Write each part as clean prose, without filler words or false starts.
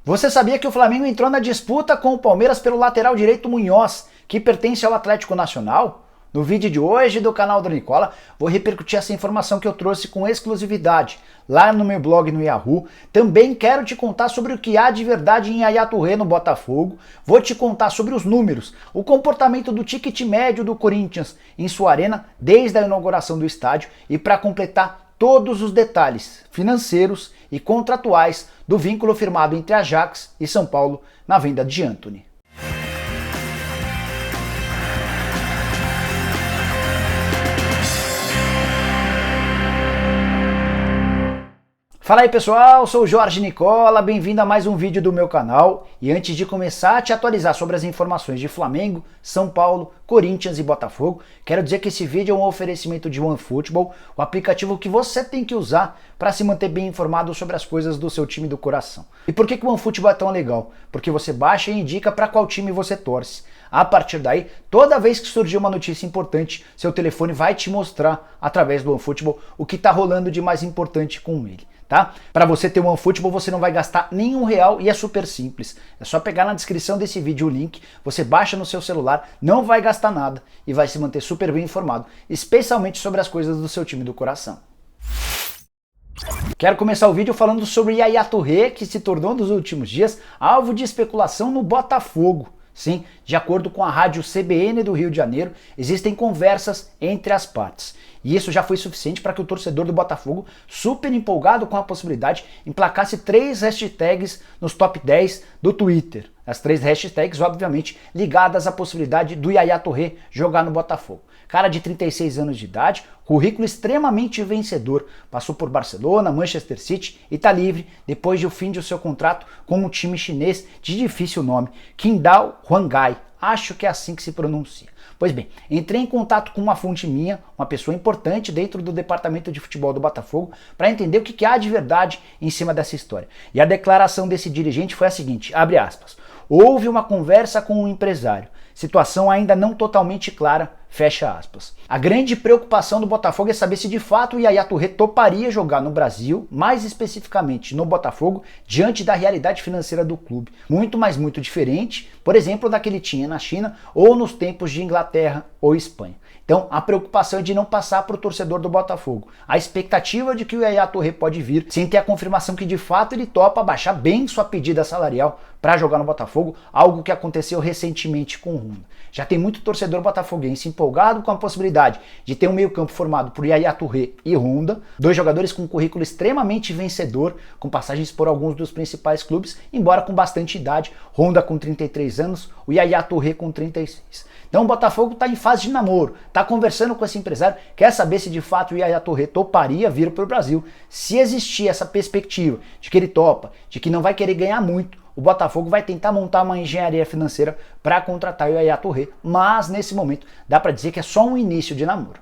Você sabia que o Flamengo entrou na disputa com o Palmeiras pelo lateral direito Munhoz, que pertence ao Atlético Nacional? No vídeo de hoje do canal do Nicola, vou repercutir essa informação que eu trouxe com exclusividade lá no meu blog no Yahoo. Também quero te contar sobre o que há de verdade em Yaya Touré no Botafogo. Vou te contar sobre os números, o comportamento do ticket médio do Corinthians em sua arena desde a inauguração do estádio e, para completar, todos os detalhes financeiros e contratuais do vínculo firmado entre Ajax e São Paulo na venda de Antony. Fala aí pessoal, sou o Jorge Nicola, bem-vindo a mais um vídeo do meu canal. E antes de começar a te atualizar sobre as informações de Flamengo, São Paulo, Corinthians e Botafogo, quero dizer que esse vídeo é um oferecimento de OneFootball, o aplicativo que você tem que usar para se manter bem informado sobre as coisas do seu time do coração. E por que o OneFootball é tão legal? Porque você baixa e indica para qual time você torce. A partir daí, toda vez que surgir uma notícia importante, seu telefone vai te mostrar, através do OneFootball, o que está rolando de mais importante com ele. Tá? Para você ter o OneFootball, você não vai gastar nenhum real e é super simples. É só pegar na descrição desse vídeo o link, você baixa no seu celular, não vai gastar nada e vai se manter super bem informado, especialmente sobre as coisas do seu time do coração. Quero começar o vídeo falando sobre Yaya Touré, que se tornou nos últimos dias alvo de especulação no Botafogo. Sim, de acordo com a rádio CBN do Rio de Janeiro, existem conversas entre as partes. E isso já foi suficiente para que o torcedor do Botafogo, super empolgado com a possibilidade, emplacasse 3 hashtags nos top 10 do Twitter. As 3 hashtags, obviamente, ligadas à possibilidade do Yaya Touré jogar no Botafogo. Cara de 36 anos de idade, currículo extremamente vencedor, passou por Barcelona, Manchester City e está livre depois do fim de seu contrato com um time chinês de difícil nome, Qingdao Huanghai. Acho que é assim que se pronuncia. Pois bem, entrei em contato com uma fonte minha, uma pessoa importante dentro do departamento de futebol do Botafogo, para entender o que há de verdade em cima dessa história. E a declaração desse dirigente foi a seguinte, abre aspas, houve uma conversa com um empresário, situação ainda não totalmente clara, fecha aspas. A grande preocupação do Botafogo é saber se de fato o Yaya Touré toparia jogar no Brasil, mais especificamente no Botafogo, diante da realidade financeira do clube. Muito, mas muito diferente, por exemplo, da que ele tinha na China ou nos tempos de Inglaterra ou Espanha. Então, a preocupação é de não passar para o torcedor do Botafogo. A expectativa de que o Yaya Touré pode vir sem ter a confirmação que de fato ele topa baixar bem sua pedida salarial para jogar no Botafogo, algo que aconteceu recentemente com o Honda. Já tem muito torcedor botafoguense empolgado com a possibilidade de ter um meio-campo formado por Yaya Touré e Honda, 2 jogadores com um currículo extremamente vencedor, com passagens por alguns dos principais clubes, embora com bastante idade, Honda com 33 anos, o Yaya Touré com 36. Então o Botafogo está em fase de namoro, está conversando com esse empresário, quer saber se de fato o Yaya Touré toparia vir para o Brasil. Se existir essa perspectiva de que ele topa, de que não vai querer ganhar muito, o Botafogo vai tentar montar uma engenharia financeira para contratar o Yaya Touré, mas nesse momento dá para dizer que é só um início de namoro.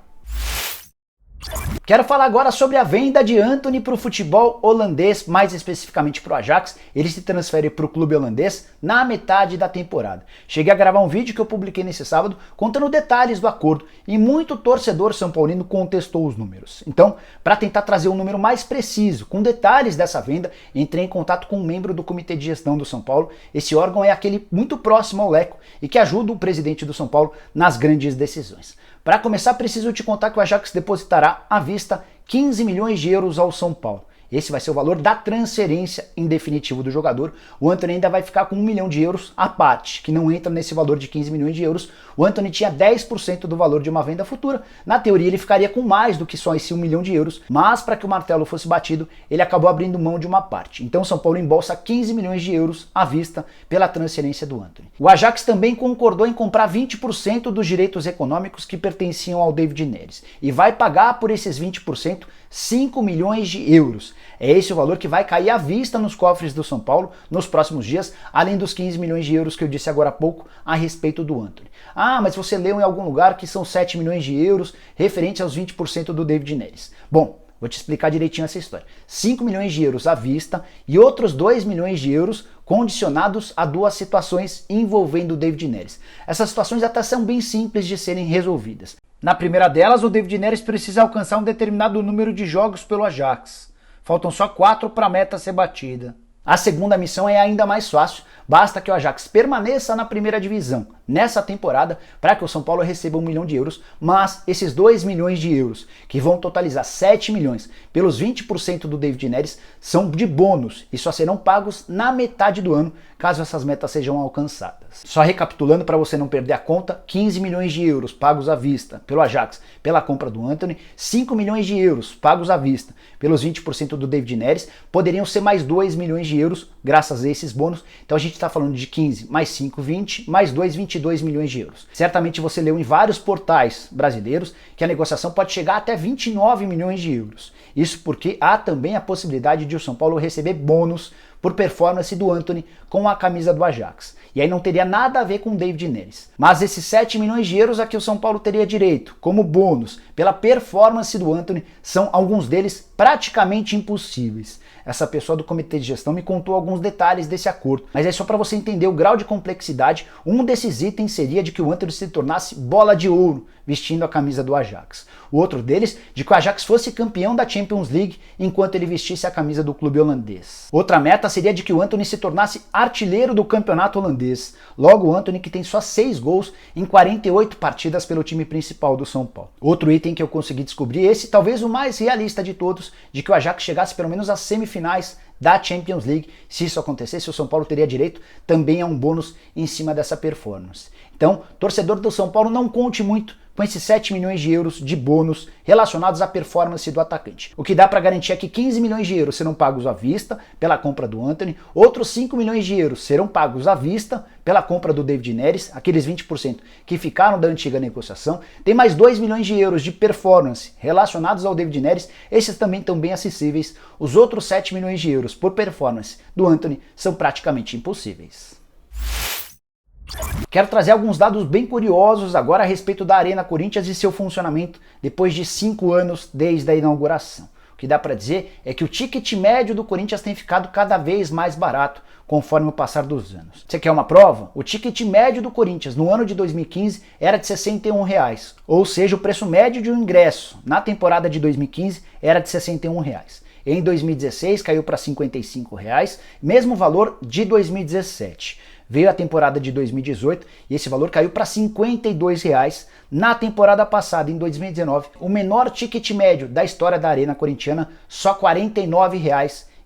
Quero falar agora sobre a venda de Antony para o futebol holandês, mais especificamente para o Ajax. Ele se transfere para o clube holandês na metade da temporada. Cheguei a gravar um vídeo que eu publiquei nesse sábado contando detalhes do acordo e muito torcedor são paulino contestou os números. Então, para tentar trazer um número mais preciso, com detalhes dessa venda, entrei em contato com um membro do Comitê de Gestão do São Paulo. Esse órgão é aquele muito próximo ao Leco e que ajuda o presidente do São Paulo nas grandes decisões. Para começar, preciso te contar que o Ajax depositará à vista 15 milhões de euros ao São Paulo. Esse vai ser o valor da transferência em definitivo do jogador. O Antony ainda vai ficar com 1 milhão de euros à parte, que não entra nesse valor de 15 milhões de euros. O Antony tinha 10% do valor de uma venda futura. Na teoria ele ficaria com mais do que só esse 1 milhão de euros, mas para que o martelo fosse batido, ele acabou abrindo mão de uma parte. Então o São Paulo embolsa 15 milhões de euros à vista pela transferência do Antony. O Ajax também concordou em comprar 20% dos direitos econômicos que pertenciam ao David Neres e vai pagar por esses 20% 5 milhões de euros. É esse o valor que vai cair à vista nos cofres do São Paulo nos próximos dias, além dos 15 milhões de euros que eu disse agora há pouco a respeito do Antony. Ah, mas você leu em algum lugar que são 7 milhões de euros referente aos 20% do David Neres. Bom, vou te explicar direitinho essa história. 5 milhões de euros à vista e outros 2 milhões de euros condicionados a 2 situações envolvendo o David Neres. Essas situações até são bem simples de serem resolvidas. Na primeira delas, o David Neres precisa alcançar um determinado número de jogos pelo Ajax. Faltam só 4 para a meta ser batida. A segunda missão é ainda mais fácil, basta que o Ajax permaneça na primeira divisão nessa temporada para que o São Paulo receba 1 milhão de euros, mas esses 2 milhões de euros, que vão totalizar 7 milhões pelos 20% do David Neres, são de bônus e só serão pagos na metade do ano, caso essas metas sejam alcançadas. Só recapitulando para você não perder a conta, 15 milhões de euros pagos à vista pelo Ajax pela compra do Antony, 5 milhões de euros pagos à vista pelos 20% do David Neres, poderiam ser mais 2 milhões de euros graças a esses bônus, então a gente está falando de 15 mais 5, 20, mais 2, 22 milhões de euros. Certamente você leu em vários portais brasileiros que a negociação pode chegar até 29 milhões de euros. Isso porque há também a possibilidade de o São Paulo receber bônus por performance do Antony com a camisa do Ajax. E aí não teria nada a ver com o David Neres. Mas esses 7 milhões de euros a que o São Paulo teria direito, como bônus, pela performance do Antony, são alguns deles praticamente impossíveis. Essa pessoa do comitê de gestão me contou alguns detalhes desse acordo, mas é só para você entender o grau de complexidade. Um desses itens seria de que o Antony se tornasse bola de ouro vestindo a camisa do Ajax. O outro deles, de que o Ajax fosse campeão da Champions League enquanto ele vestisse a camisa do clube holandês. Outra meta seria de que o Antony se tornasse artilheiro do campeonato holandês. Logo, o Antony que tem só 6 gols em 48 partidas pelo time principal do São Paulo. Outro item que eu consegui descobrir, esse talvez o mais realista de todos, de que o Ajax chegasse pelo menos às semifinais da Champions League. Se isso acontecesse, o São Paulo teria direito também a um bônus em cima dessa performance. Então, torcedor do São Paulo, não conte muito com esses 7 milhões de euros de bônus relacionados à performance do atacante. O que dá para garantir é que 15 milhões de euros serão pagos à vista pela compra do Antony, outros 5 milhões de euros serão pagos à vista pela compra do David Neres, aqueles 20% que ficaram da antiga negociação. Tem mais 2 milhões de euros de performance relacionados ao David Neres, esses também estão bem acessíveis. Os outros 7 milhões de euros por performance do Antony são praticamente impossíveis. Quero trazer alguns dados bem curiosos agora a respeito da Arena Corinthians e seu funcionamento depois de 5 anos desde a inauguração. O que dá para dizer é que o ticket médio do Corinthians tem ficado cada vez mais barato conforme o passar dos anos. Você quer uma prova? O ticket médio do Corinthians no ano de 2015 era de R$ 61, ou seja, o preço médio de um ingresso na temporada de 2015 era de R$ 61. Em 2016 caiu para R$ 55, mesmo valor de 2017. Veio a temporada de 2018 e esse valor caiu para R$ 52. Na temporada passada, em 2019, o menor ticket médio da história da Arena Corintiana, só R$ 49.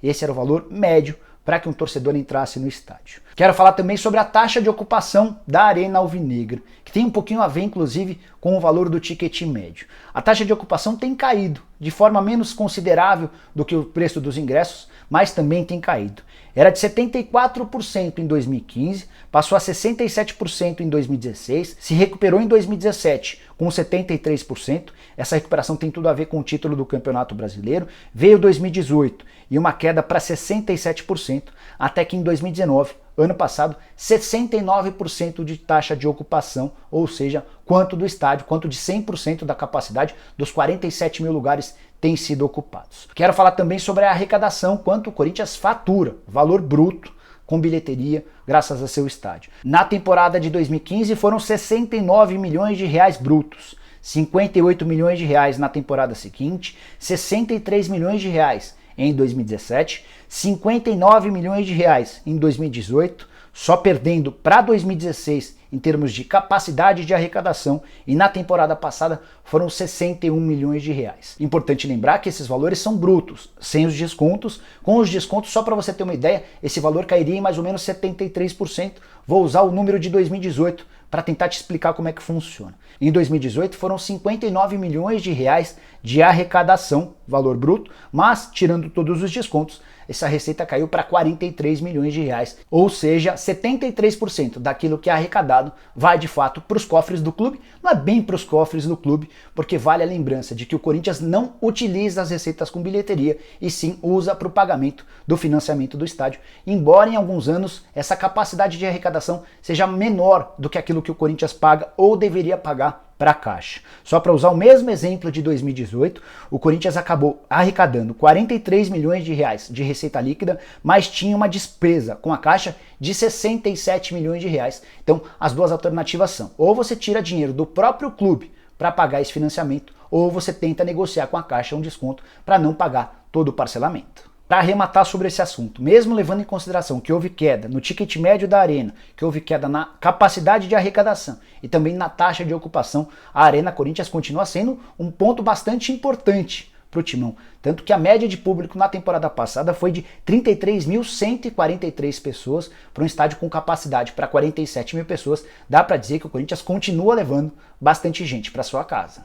Esse era o valor médio para que um torcedor entrasse no estádio. Quero falar também sobre a taxa de ocupação da Arena Alvinegra, que tem um pouquinho a ver, inclusive, com o valor do ticket médio. A taxa de ocupação tem caído, de forma menos considerável do que o preço dos ingressos, mas também tem caído. Era de 74% em 2015, passou a 67% em 2016, se recuperou em 2017 com 73%. Essa recuperação tem tudo a ver com o título do Campeonato Brasileiro. Veio 2018 e uma queda para 67%, até que em 2019, ano passado, 69% de taxa de ocupação, ou seja, quanto do estádio, quanto de 100% da capacidade dos 47 mil lugares têm sido ocupados. Quero falar também sobre a arrecadação, quanto o Corinthians fatura, valor bruto, com bilheteria, graças a seu estádio. Na temporada de 2015 foram 69 milhões de reais brutos, 58 milhões de reais na temporada seguinte, 63 milhões de reais em 2017, 59 milhões de reais em 2018, só perdendo para 2016 em termos de capacidade de arrecadação, e na temporada passada foram 61 milhões de reais. Importante lembrar que esses valores são brutos, sem os descontos. Com os descontos, só para você ter uma ideia, esse valor cairia em mais ou menos 73%. Vou usar o número de 2018 para tentar te explicar como é que funciona. Em 2018 foram 59 milhões de reais de arrecadação, valor bruto, mas tirando todos os descontos, essa receita caiu para 43 milhões de reais, ou seja, 73% daquilo que é arrecadado vai de fato para os cofres do clube. Não é bem para os cofres do clube, porque vale a lembrança de que o Corinthians não utiliza as receitas com bilheteria e sim usa para o pagamento do financiamento do estádio, embora em alguns anos essa capacidade de arrecadação seja menor do que aquilo que o Corinthians paga ou deveria pagar para a Caixa. Só para usar o mesmo exemplo de 2018, o Corinthians acabou arrecadando 43 milhões de reais de receita líquida, mas tinha uma despesa com a Caixa de 67 milhões de reais. Então, as duas alternativas são: ou você tira dinheiro do próprio clube para pagar esse financiamento, ou você tenta negociar com a Caixa um desconto para não pagar todo o parcelamento. Para arrematar sobre esse assunto, mesmo levando em consideração que houve queda no ticket médio da Arena, que houve queda na capacidade de arrecadação e também na taxa de ocupação, a Arena Corinthians continua sendo um ponto bastante importante para o Timão. Tanto que a média de público na temporada passada foi de 33.143 pessoas para um estádio com capacidade para 47 mil pessoas. Dá para dizer que o Corinthians continua levando bastante gente para sua casa.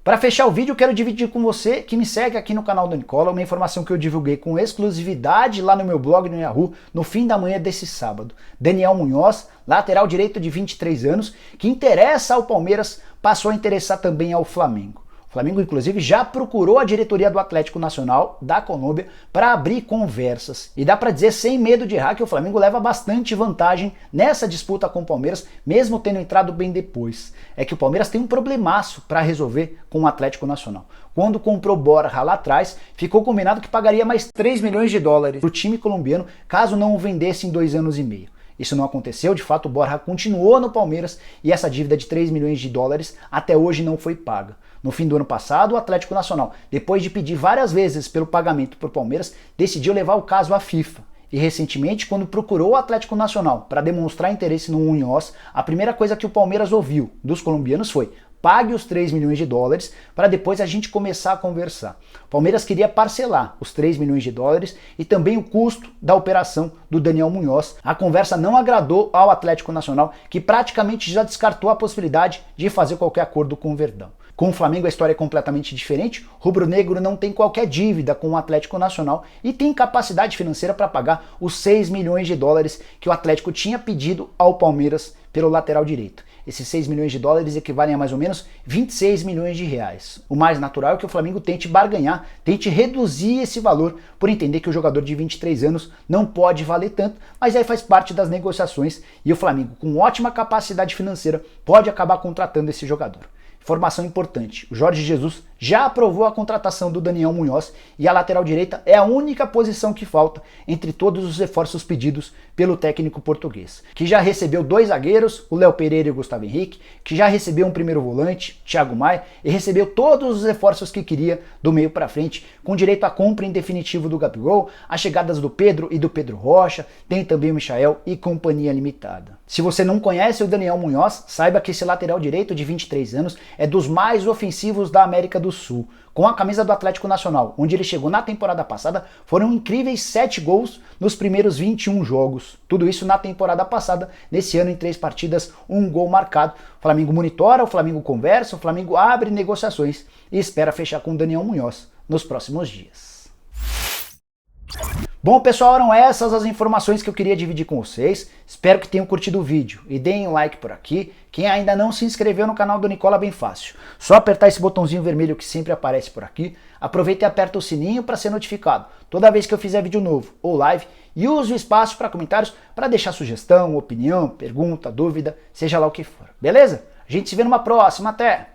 Para fechar o vídeo, eu quero dividir com você que me segue aqui no canal do Nicola uma informação que eu divulguei com exclusividade lá no meu blog no Yahoo no fim da manhã desse sábado. Daniel Munhoz, lateral direito de 23 anos, que interessa ao Palmeiras, passou a interessar também ao Flamengo. O Flamengo, inclusive, já procurou a diretoria do Atlético Nacional da Colômbia para abrir conversas. E dá para dizer sem medo de errar que o Flamengo leva bastante vantagem nessa disputa com o Palmeiras, mesmo tendo entrado bem depois. É que o Palmeiras tem um problemaço para resolver com o Atlético Nacional. Quando comprou Borja lá atrás, ficou combinado que pagaria mais 3 milhões de dólares para o time colombiano caso não o vendesse em 2 anos e meio. Isso não aconteceu, de fato o Borja continuou no Palmeiras e essa dívida de 3 milhões de dólares até hoje não foi paga. No fim do ano passado, o Atlético Nacional, depois de pedir várias vezes pelo pagamento por Palmeiras, decidiu levar o caso à FIFA. E recentemente, quando procurou o Atlético Nacional para demonstrar interesse no Munhoz, a primeira coisa que o Palmeiras ouviu dos colombianos foi: pague os 3 milhões de dólares para depois a gente começar a conversar. O Palmeiras queria parcelar os 3 milhões de dólares e também o custo da operação do Daniel Munhoz. A conversa não agradou ao Atlético Nacional, que praticamente já descartou a possibilidade de fazer qualquer acordo com o Verdão. Com o Flamengo a história é completamente diferente. O rubro-negro não tem qualquer dívida com o Atlético Nacional e tem capacidade financeira para pagar os 6 milhões de dólares que o Atlético tinha pedido ao Palmeiras pelo lateral direito. Esses 6 milhões de dólares equivalem a mais ou menos 26 milhões de reais. O mais natural é que o Flamengo tente barganhar, tente reduzir esse valor, por entender que o jogador de 23 anos não pode valer tanto, mas aí faz parte das negociações e o Flamengo, com ótima capacidade financeira, pode acabar contratando esse jogador. Informação importante, o Jorge Jesus já aprovou a contratação do Daniel Munhoz e a lateral direita é a única posição que falta entre todos os reforços pedidos pelo técnico português, que já recebeu 2 zagueiros, o Léo Pereira e o Gustavo Henrique, que já recebeu um primeiro volante, Thiago Maia, e recebeu todos os reforços que queria do meio para frente, com direito à compra em definitivo do Gabigol, as chegadas do Pedro e do Pedro Rocha, tem também o Michael e companhia limitada. Se você não conhece o Daniel Munhoz, saiba que esse lateral direito de 23 anos é dos mais ofensivos da América do Sul. Com a camisa do Atlético Nacional, onde ele chegou na temporada passada, foram incríveis 7 gols nos primeiros 21 jogos. Tudo isso na temporada passada, nesse ano em 3 partidas, 1 gol marcado. O Flamengo monitora, o Flamengo conversa, o Flamengo abre negociações e espera fechar com o Daniel Munhoz nos próximos dias. Bom, pessoal, eram essas as informações que eu queria dividir com vocês. Espero que tenham curtido o vídeo e deem um like por aqui. Quem ainda não se inscreveu no canal do Nicola é bem fácil. Só apertar esse botãozinho vermelho que sempre aparece por aqui. Aproveita e aperta o sininho para ser notificado toda vez que eu fizer vídeo novo ou live. E use o espaço para comentários para deixar sugestão, opinião, pergunta, dúvida, seja lá o que for. Beleza? A gente se vê numa próxima. Até!